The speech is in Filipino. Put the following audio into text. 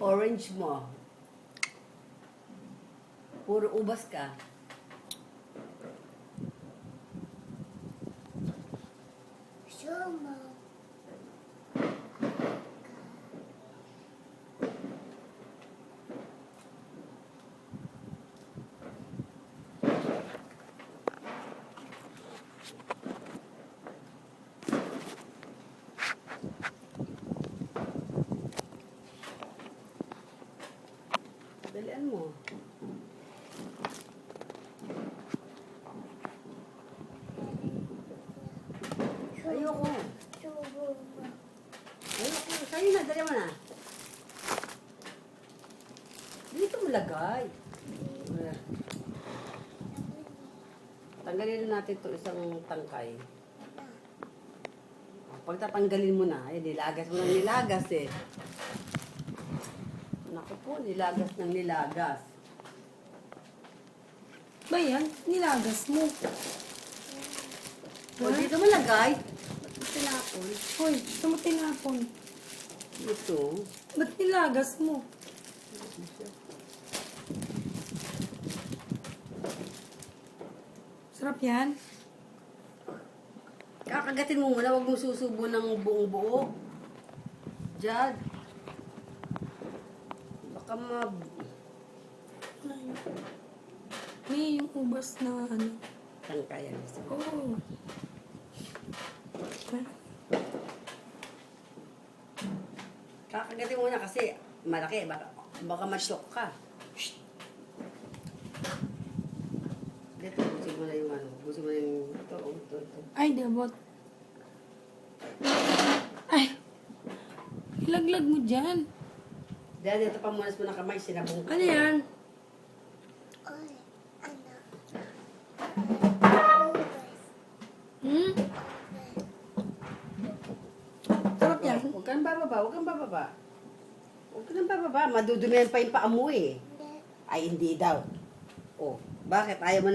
orange mo. Puro ubas ka. Sumo. Dalian mo. Ayoko. Sumo. Ayoko. Sa'yo na. Dali mo na. Dito mo lagay. Tanggalin na natin ito isang tangkay. Pag tatanggalin mo na, nilagas mo ng nilagas eh. Naku po, nilagas ng nilagas. Ba yan? Nilagas mo. O, dito mo lagay. Ba't mo tinapon? Hoy, gusto mo tinapon. Ito. Ba't nilagas mo? Sarap yan? Kakagatin mo muna, huwag mo susubo ng buong buo. Diyan. Baka May yung ubas na ano. tangkayan. Oh. Kakagatin mo muna kasi malaki. Baka ma-shock ka. Shh. Dito, busin mo na yung ano. Busin mo na yung ito. Ay, dabot. Ay. Ilaglag mo dyan. Dahil dito pamunas mo ng kamay, sinabong ka. Ano yan? Oy, ano? Hmm? Sarap yan? Huwag kang bababa, huwag kang bababa. Huwag kang bababa, madudumihan pa yung paa mo eh. Hindi. Ay, hindi daw. Oh, bakit? Ayaw mo na?